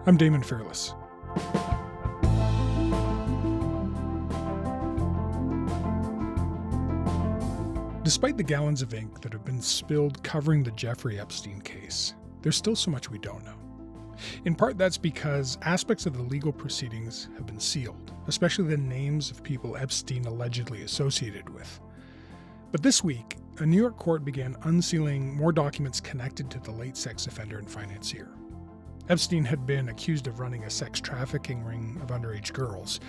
I'm Damon Fairless. Despite the gallons of ink that have been spilled covering the Jeffrey Epstein case, there's still so much we don't know. In part, that's because aspects of the legal proceedings have been sealed, especially the names of people Epstein allegedly associated with. But this week, a New York court began unsealing more documents connected to the late sex offender and financier. Epstein had been accused of running a sex trafficking ring of underage girls.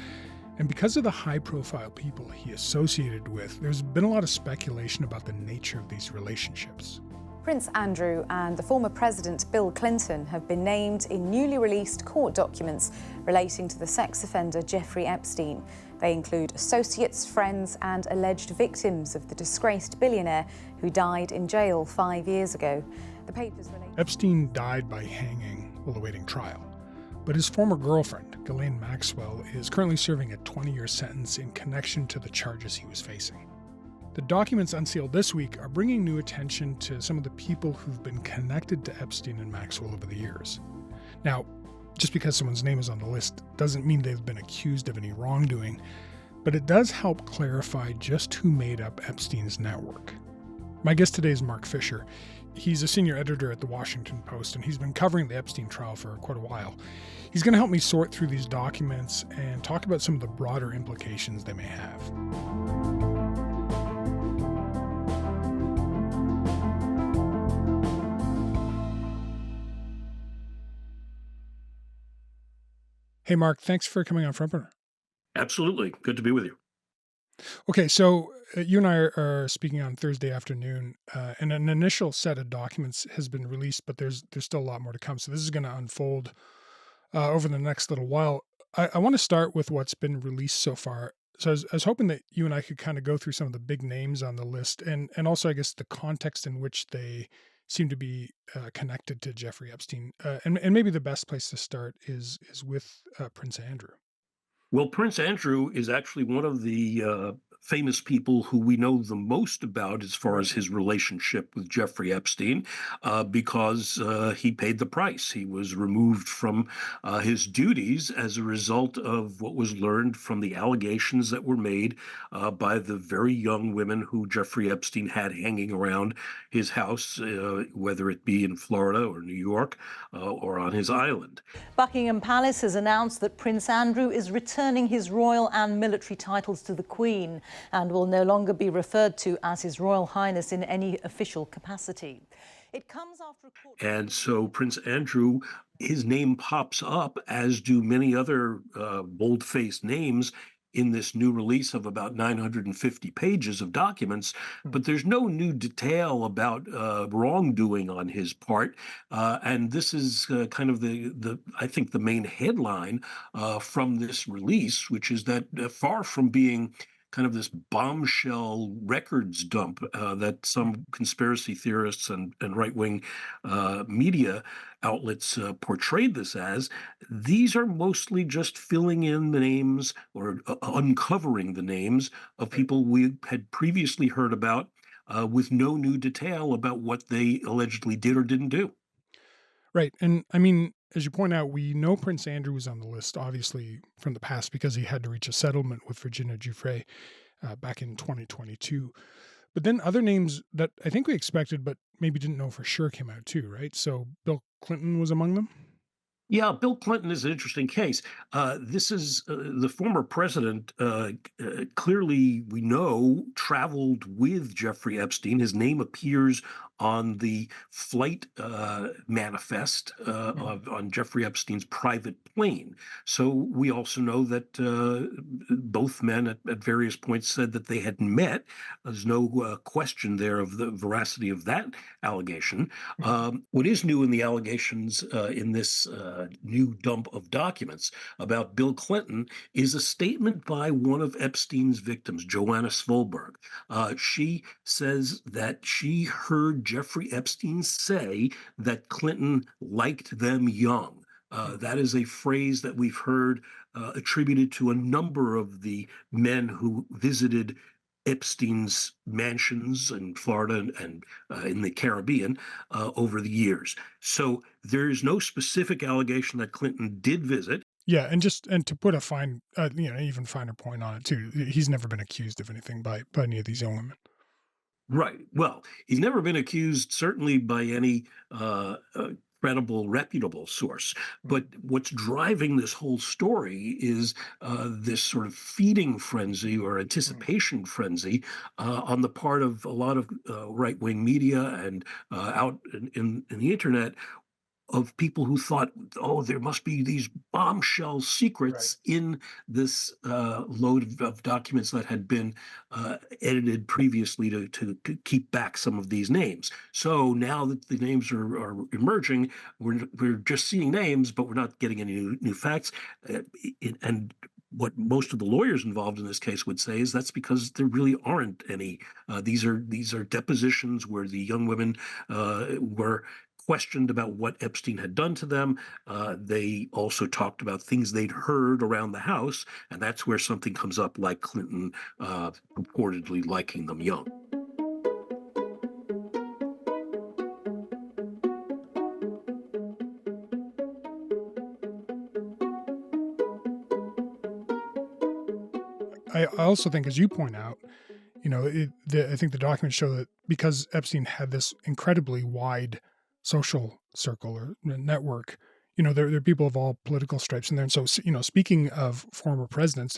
And because of the high-profile people he associated with, there's been a lot of speculation about the nature of these relationships. Prince Andrew and the former President Bill Clinton have been named in newly released court documents relating to the sex offender Jeffrey Epstein. They include associates, friends, and alleged victims of the disgraced billionaire who died in jail 5 years ago. The papers relate. Epstein died by hanging while awaiting trial. But his former girlfriend, Ghislaine Maxwell, is currently serving a 20-year sentence in connection to the charges he was facing. The documents unsealed this week are bringing new attention to some of the people who've been connected to Epstein and Maxwell over the years. Now, just because someone's name is on the list doesn't mean they've been accused of any wrongdoing, but it does help clarify just who made up Epstein's network. My guest today is Mark Fisher. He's a senior editor at The Washington Post, and he's been covering the Epstein trial for quite a while. He's going to help me sort through these documents and talk about some of the broader implications they may have. Hey, Mark, thanks for coming on Frontburner. Absolutely. Good to be with you. Okay, so you and I are speaking on Thursday afternoon, and an initial set of documents has been released, but there's still a lot more to come. So this is going to unfold over the next little while. I want to start with what's been released so far. So I was hoping that you and I could kind of go through some of the big names on the list, and also, I guess, the context in which they seem to be connected to Jeffrey Epstein. And maybe the best place to start is with Prince Andrew. Well, Prince Andrew is actually one of the famous people who we know the most about as far as his relationship with Jeffrey Epstein, because he paid the price. He was removed from his duties as a result of what was learned from the allegations that were made by the very young women who Jeffrey Epstein had hanging around his house, whether it be in Florida or New York or on his island. Buckingham Palace has announced that Prince Andrew is returning his royal and military titles to the Queen and will no longer be referred to as His Royal Highness in any official capacity. It comes after a court. And so Prince Andrew, his name pops up, as do many other bold-faced names in this new release of about 950 pages of documents, but there's no new detail about wrongdoing on his part. And this is kind of I think the main headline from this release, which is that far from being kind of this bombshell records dump that some conspiracy theorists and right-wing media outlets portrayed this as, these are mostly just filling in the names or uncovering the names of people we had previously heard about with no new detail about what they allegedly did or didn't do. Right. And I mean, as you point out, we know Prince Andrew was on the list, obviously, from the past because he had to reach a settlement with Virginia Giuffre back in 2022. But then other names that I think we expected but maybe didn't know for sure came out too, right? So Bill Clinton was among them? Yeah, Bill Clinton is an interesting case. This is the former president, clearly, we know, traveled with Jeffrey Epstein. His name appears on the flight manifest on Jeffrey Epstein's private plane. So we also know that both men at various points said that they had met. There's no question there of the veracity of that allegation. What is new in the allegations in this new dump of documents about Bill Clinton is a statement by one of Epstein's victims, Joanna Svolberg. She says that she heard Jeffrey Epstein say that Clinton liked them young. That is a phrase that we've heard attributed to a number of the men who visited Epstein's mansions in Florida and in the Caribbean over the years. So there is no specific allegation that Clinton did visit. Yeah, and to put a fine, even finer point on it too, he's never been accused of anything by any of these young women. Right. Well, he's never been accused, certainly by any credible, reputable source. But what's driving this whole story is this sort of feeding frenzy or anticipation frenzy on the part of a lot of right-wing media and out in the internet, of people who thought, oh, there must be these bombshell secrets in this load of documents that had been edited previously to keep back some of these names. So now that the names are emerging, we're just seeing names, but we're not getting any new facts. And what most of the lawyers involved in this case would say is that's because there really aren't any. These are depositions where the young women were questioned about what Epstein had done to them. They also talked about things they'd heard around the house, and that's where something comes up like Clinton purportedly liking them young. I also think, as you point out, I think the documents show that because Epstein had this incredibly wide social circle or network, there are people of all political stripes in there. And so, speaking of former presidents,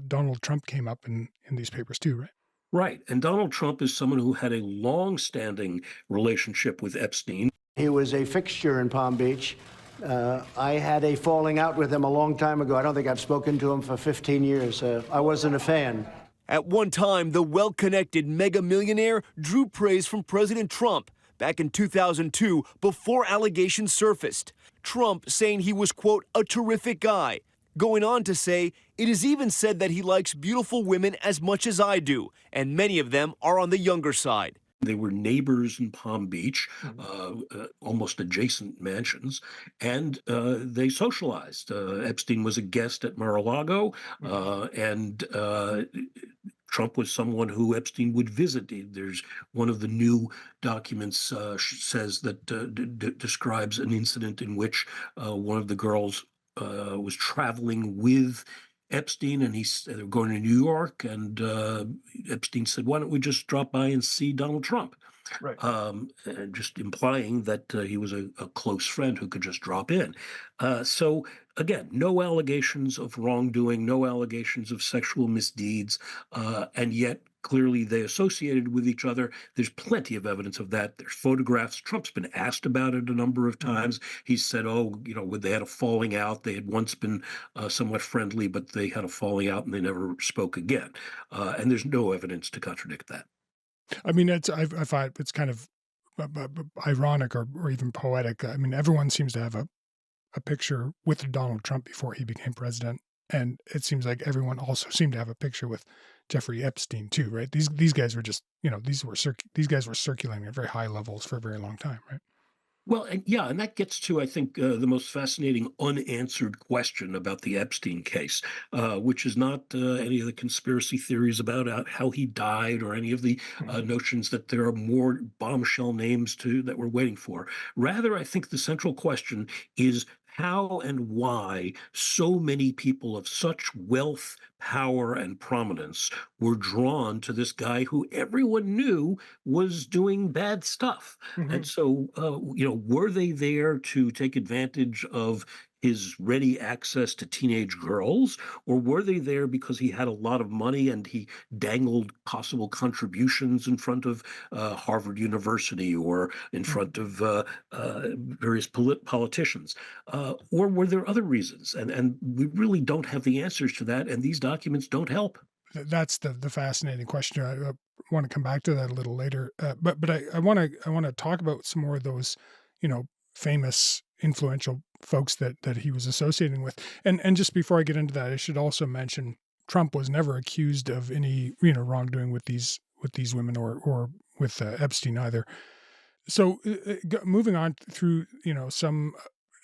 Donald Trump came up in these papers too, right? Right. And Donald Trump is someone who had a long-standing relationship with Epstein. He was a fixture in Palm Beach. I had a falling out with him a long time ago. I don't think I've spoken to him for 15 years. I wasn't a fan. At one time, the well-connected mega millionaire drew praise from President Trump back in 2002 before allegations surfaced. Trump saying he was, quote, a terrific guy, going on to say, it is even said that he likes beautiful women as much as I do, and many of them are on the younger side. They were neighbors in Palm Beach, almost adjacent mansions, and they socialized. Epstein was a guest at Mar-a-Lago, and Trump was someone who Epstein would visit. There's one of the new documents says that describes an incident in which one of the girls was traveling with Epstein, and they were going to New York, and Epstein said, why don't we just drop by and see Donald Trump? Right. Just implying that he was a close friend who could just drop in. So again, no allegations of wrongdoing, no allegations of sexual misdeeds, and yet clearly they associated with each other. There's plenty of evidence of that. There's photographs. Trump's been asked about it a number of times. He said, they had a falling out. They had once been somewhat friendly, but they had a falling out and they never spoke again. And there's no evidence to contradict that. I mean, I find it's kind of ironic or even poetic. I mean, everyone seems to have a picture with Donald Trump before he became president. And it seems like everyone also seemed to have a picture with Jeffrey Epstein too, right? These guys were just, these guys were circulating at very high levels for a very long time, right? Well, and that gets to, I think, the most fascinating unanswered question about the Epstein case, which is not any of the conspiracy theories about how he died or any of the notions that there are more bombshell names that we're waiting for. Rather, I think the central question is how and why so many people of such wealth, power, and prominence were drawn to this guy who everyone knew was doing bad stuff. And so, were they there to take advantage of his ready access to teenage girls, or were they there because he had a lot of money and he dangled possible contributions in front of Harvard University or in front of various politicians? Or were there other reasons? And we really don't have the answers to that, and these documents don't help. That's the fascinating question. I want to come back to that a little later, but I want to talk about some more of those, famous, influential folks that he was associating with. And just before I get into that, I should also mention Trump was never accused of any wrongdoing with these women or with Epstein either. So moving on through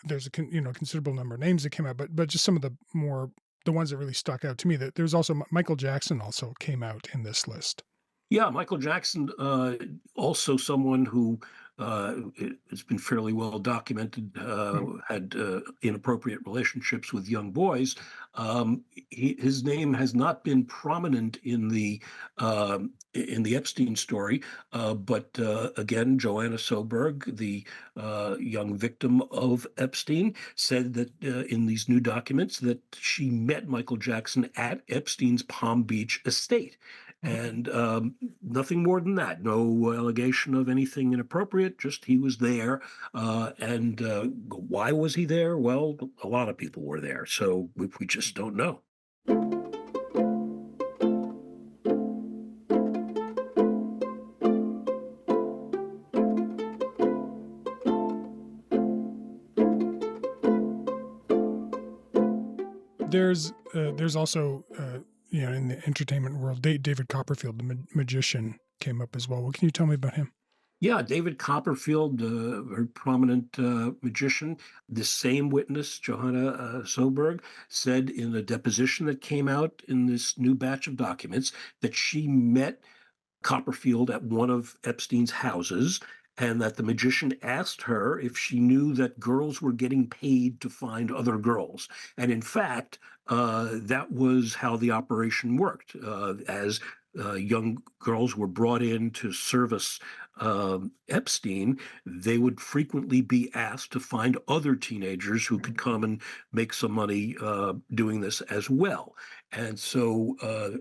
there's a considerable number of names that came out, but just some of the ones that really stuck out to me, that there's also Michael Jackson also came out in this list. Yeah, Michael Jackson, also someone who it's been fairly well documented, had inappropriate relationships with young boys. His name has not been prominent in the Epstein story, but again, Joanna Soberg, the young victim of Epstein, said that in these new documents that she met Michael Jackson at Epstein's Palm Beach estate. And nothing more than that. No allegation of anything inappropriate, just he was there. And why was he there? Well, a lot of people were there. So we just don't know. There's also, in the entertainment world, David Copperfield, the magician, came up as well. What can you tell me about him? Yeah, David Copperfield, a very prominent magician. The same witness, Johanna Soberg, said in a deposition that came out in this new batch of documents that she met Copperfield at one of Epstein's houses, and that the magician asked her if she knew that girls were getting paid to find other girls. And in fact, that was how the operation worked. As young girls were brought in to service Epstein, they would frequently be asked to find other teenagers who could come and make some money doing this as well. And so,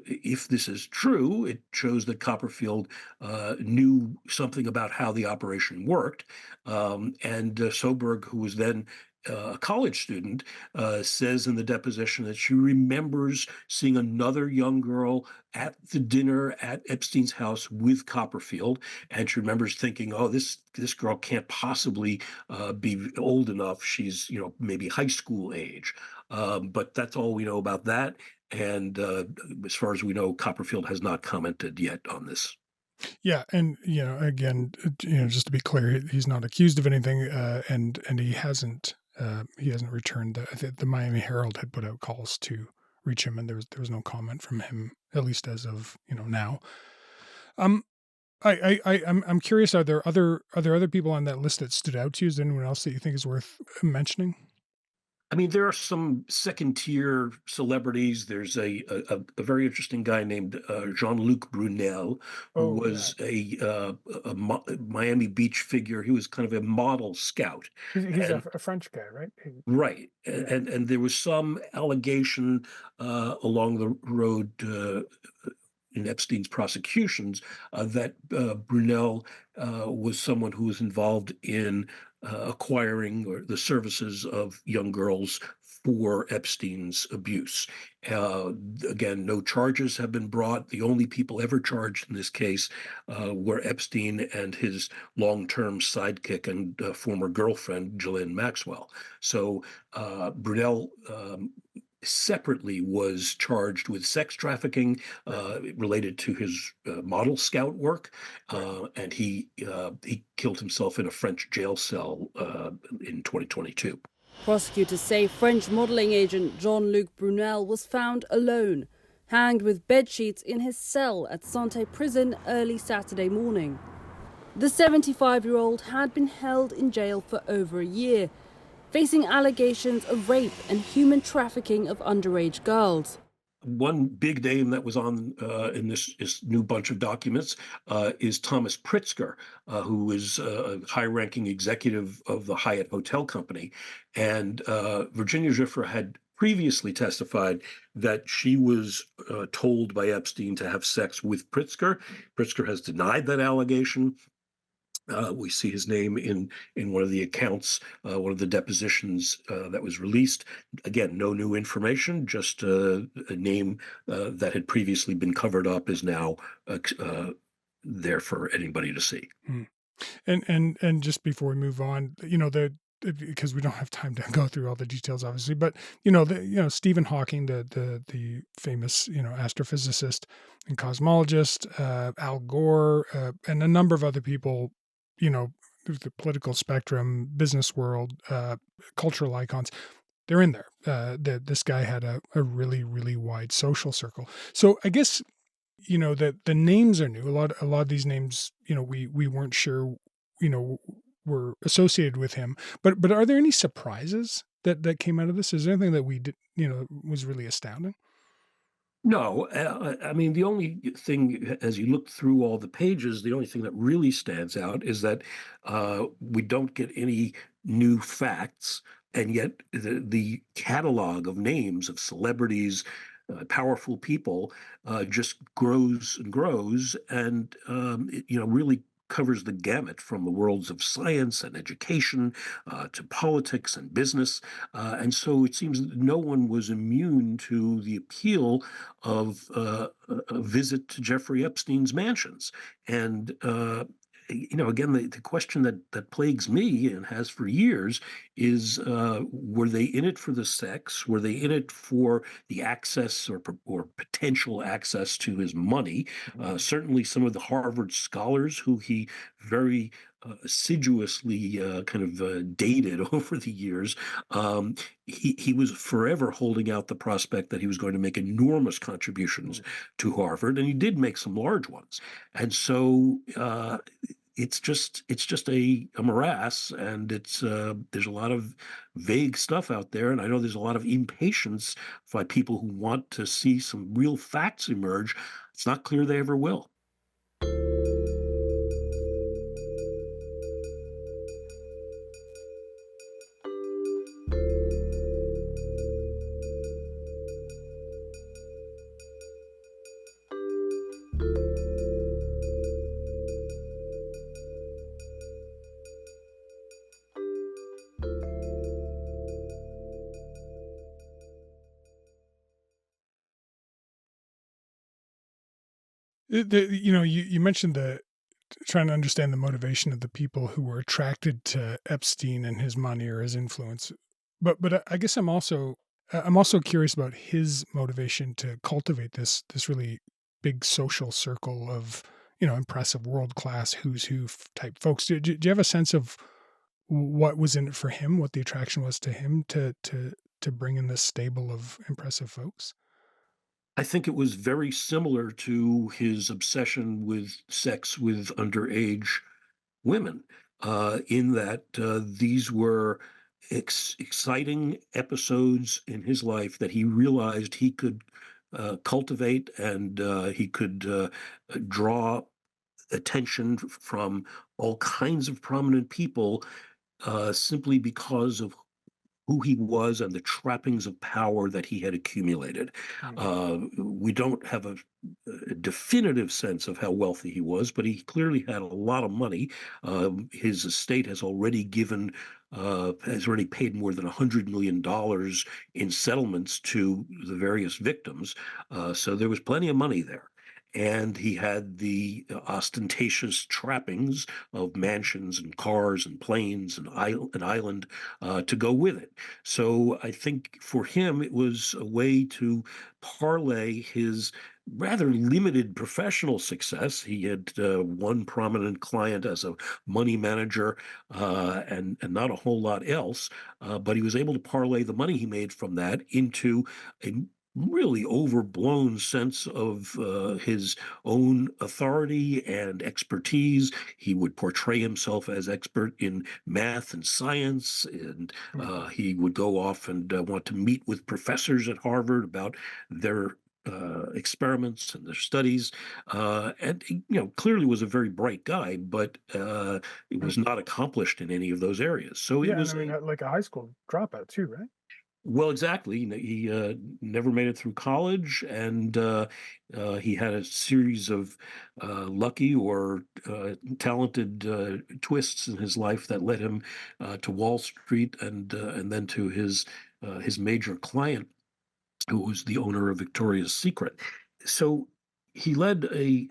if this is true, it shows that Copperfield knew something about how the operation worked. And Soberg, who was then a college student, says in the deposition that she remembers seeing another young girl at the dinner at Epstein's house with Copperfield, and she remembers thinking, "Oh, this girl can't possibly be old enough. She's maybe high school age." But that's all we know about that. And as far as we know, Copperfield has not commented yet on this. Yeah, and again, just to be clear, he's not accused of anything, and he hasn't returned. I think the Miami Herald had put out calls to reach him, and there was no comment from him, at least as of now. I'm curious. Are there other people on that list that stood out to you? Is there anyone else that you think is worth mentioning? I mean, there are some second-tier celebrities. There's a very interesting guy named Jean-Luc Brunel, who Oh, yeah. was a Miami Beach figure. He was kind of a model scout. He's And a French guy, right? right, Yeah. and there was some allegation along the road in Epstein's prosecutions that Brunel was someone who was involved in acquiring or the services of young girls for Epstein's abuse. Uh, Again, no charges have been brought. The only people ever charged in this case were Epstein and his long-term sidekick and former girlfriend, Ghislaine Maxwell. So Brunel separately was charged with sex trafficking related to his model scout work, and he killed himself in a French jail cell in 2022. Prosecutors say French modelling agent Jean-Luc Brunel was found alone, hanged with bedsheets in his cell at Santé prison early Saturday morning. The 75-year-old had been held in jail for over a year, facing allegations of rape and human trafficking of underage girls. One big name that was on in this new bunch of documents is Thomas Pritzker, who is a high-ranking executive of the Hyatt Hotel Company. And Virginia Giuffre had previously testified that she was told by Epstein to have sex with Pritzker. Pritzker has denied that allegation. We see his name in one of the accounts, one of the depositions that was released. Again, no new information, just a name that had previously been covered up is now there for anybody to see. And just before we move on, because we don't have time to go through all the details, obviously, but Stephen Hawking, the famous astrophysicist and cosmologist, Al Gore, and a number of other people, the political spectrum, business world, cultural icons, they're in there. This guy had a really, really wide social circle. So I guess that the names are new. A lot of these names, we weren't sure, were associated with him. But are there any surprises that came out of this? Is there anything that we did, was really astounding? No, I mean, the only thing, as you look through all the pages, the only thing that really stands out is that we don't get any new facts, and yet the catalog of names of celebrities, powerful people, just grows and grows, and really covers the gamut from the worlds of science and education to politics and business. And so it seems that no one was immune to the appeal of a visit to Jeffrey Epstein's mansions. And again, the question that plagues me and has for years is: were they in it for the sex? Were they in it for the access or potential access to his money? Certainly, some of the Harvard scholars who he very assiduously dated over the years, he was forever holding out the prospect that he was going to make enormous contributions to Harvard, and he did make some large ones. And so it's just a morass, and there's a lot of vague stuff out there, and I know there's a lot of impatience by people who want to see some real facts emerge. It's not clear they ever will. You mentioned trying to understand the motivation of the people who were attracted to Epstein and his money or his influence. But I guess I'm also curious about his motivation to cultivate this really big social circle of impressive world class who's who type folks. Do you have a sense of what was in it for him? What the attraction was to him to bring in this stable of impressive folks? I think it was very similar to his obsession with sex with underage women, in that these were exciting episodes in his life that he realized he could cultivate, and he could draw attention from all kinds of prominent people simply because of who he was and the trappings of power that he had accumulated. We don't have a definitive sense of how wealthy he was, but he clearly had a lot of money. His estate has already paid more than $100 million in settlements to the various victims. So there was plenty of money there. And he had the ostentatious trappings of mansions and cars and planes and an island to go with it. So I think for him, it was a way to parlay his rather limited professional success. He had one prominent client as a money manager, and not a whole lot else, but he was able to parlay the money he made from that into a really overblown sense of his own authority and expertise. He would portray himself as expert in math and science, and he would go off and want to meet with professors at Harvard about their experiments and their studies. And clearly was a very bright guy, but it was not accomplished in any of those areas. So it was like a high school dropout too, right? Well, exactly. He never made it through college, and he had a series of lucky or talented twists in his life that led him to Wall Street, and then to his major client, who was the owner of Victoria's Secret. So he led a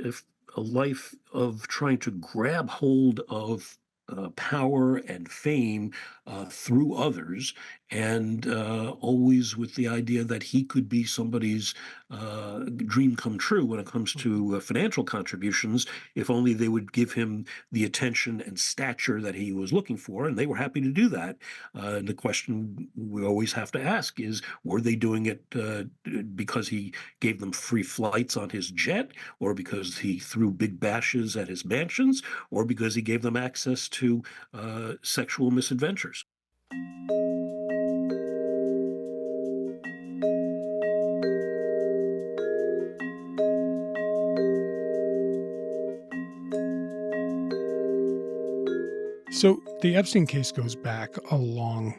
life of trying to grab hold of power and fame through others, and always with the idea that he could be somebody's dream come true when it comes to financial contributions, if only they would give him the attention and stature that he was looking for, and they were happy to do that. And the question we always have to ask is, were they doing it because he gave them free flights on his jet, or because he threw big bashes at his mansions, or because he gave them access to sexual misadventures? So the Epstein case goes back a long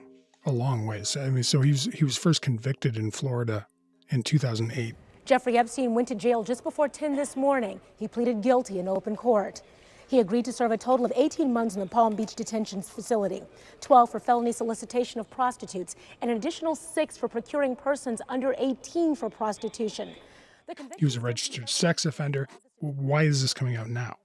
ways. I mean, so he was first convicted in Florida in 2008. Jeffrey Epstein went to jail just before 10 this morning. He pleaded guilty in open court. He agreed to serve a total of 18 months in the Palm Beach detention facility, 12 for felony solicitation of prostitutes, and an additional 6 for procuring persons under 18 for prostitution. He was a registered sex offender. Why is this coming out now?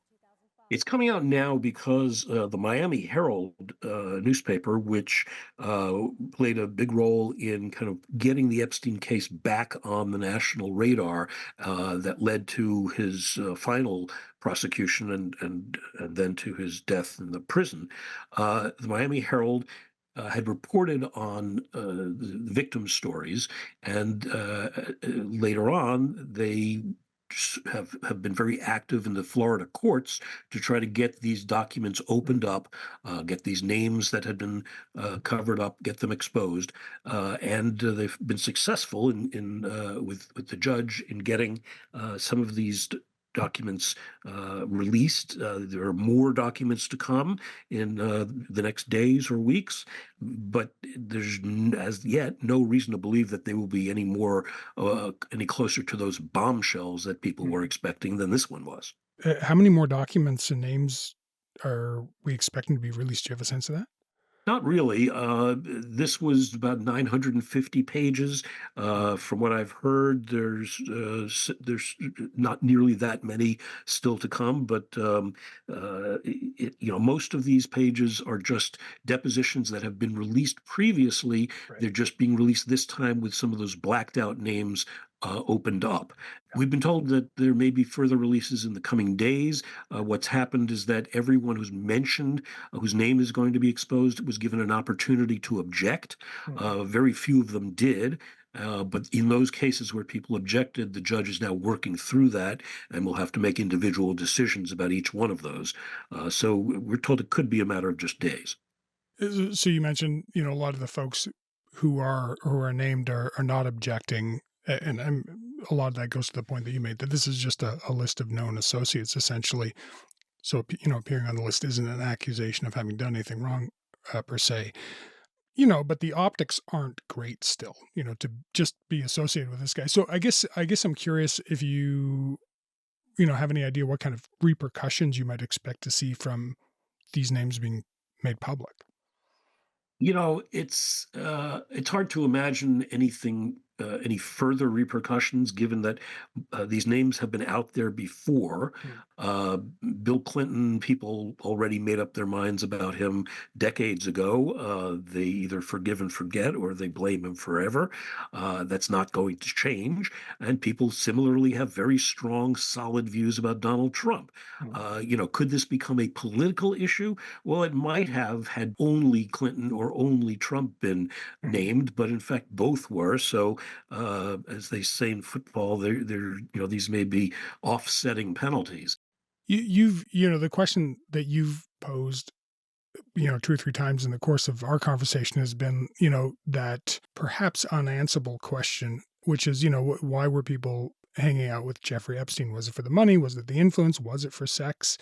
It's coming out now because the Miami Herald newspaper, which played a big role in kind of getting the Epstein case back on the national radar, that led to his final prosecution and then to his death in the prison. The Miami Herald had reported on the victim stories, and later on they have been very active in the Florida courts to try to get these documents opened up, get these names that had been covered up, get them exposed, and they've been successful with the judge in getting some of these documents released. There are more documents to come in the next days or weeks, but there's as yet no reason to believe that they will be any closer to those bombshells that people were expecting than this one was. How many more documents and names are we expecting to be released? Do you have a sense of that? Not really. This was about 950 pages. From what I've heard, there's not nearly that many still to come. But most of these pages are just depositions that have been released previously. Right. They're just being released this time with some of those blacked out names opened up. We've been told that there may be further releases in the coming days. What's happened is that everyone who's mentioned, whose name is going to be exposed, was given an opportunity to object. Very few of them did. But in those cases where people objected, the judge is now working through that, and will have to make individual decisions about each one of those. So we're told it could be a matter of just days. So you mentioned, a lot of the folks who are named are not objecting. And a lot of that goes to the point that you made, that this is just a list of known associates, essentially. So, appearing on the list isn't an accusation of having done anything wrong, per se. But the optics aren't great still, to just be associated with this guy. So I guess I'm curious if you have any idea what kind of repercussions you might expect to see from these names being made public. It's hard to imagine any further repercussions, given that these names have been out there before. Bill Clinton, people already made up their minds about him decades ago. They either forgive and forget, or they blame him forever. That's not going to change. And people similarly have very strong, solid views about Donald Trump. Could this become a political issue? Well, it might have, had only Clinton or only Trump been named, but in fact both were. So as they say in football, these may be offsetting penalties. You've the question that you've posed, 2 or 3 times in the course of our conversation has been, that perhaps unanswerable question, which is, why were people hanging out with Jeffrey Epstein? Was it for the money? Was it the influence? Was it for sex?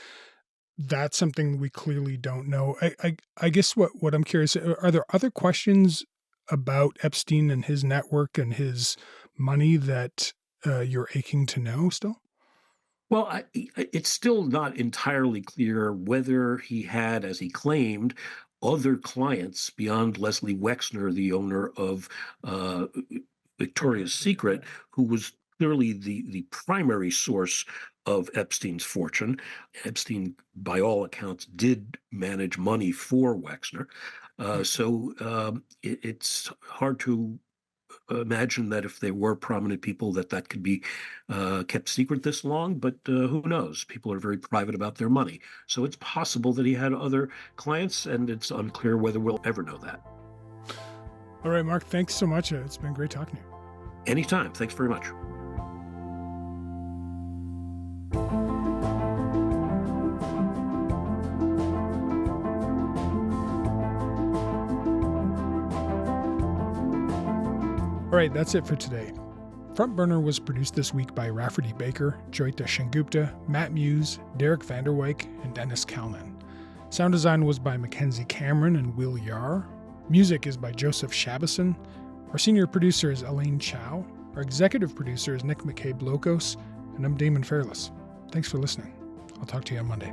That's something we clearly don't know. I guess what I'm curious, are there other questions about Epstein and his network and his money that you're aching to know still? Well, it's still not entirely clear whether he had, as he claimed, other clients beyond Leslie Wexner, the owner of Victoria's Secret, who was clearly the primary source of Epstein's fortune. Epstein, by all accounts, did manage money for Wexner. It's hard to imagine that if they were prominent people that could be kept secret this long, but who knows? People are very private about their money. So it's possible that he had other clients, and it's unclear whether we'll ever know that. All right, Mark, thanks so much. It's been great talking to you. Anytime. Thanks very much. All right, that's it for today. Front Burner was produced this week by Rafferty Baker, Joyita Shengupta, Matt Muse, Derek Vanderwyk, and Dennis Kalman. Sound design was by Mackenzie Cameron and Will Yar. Music is by Joseph Shabison. Our senior producer is Elaine Chow. Our executive producer is Nick McCabe-Locos. And I'm Damon Fairless. Thanks for listening. I'll talk to you on Monday.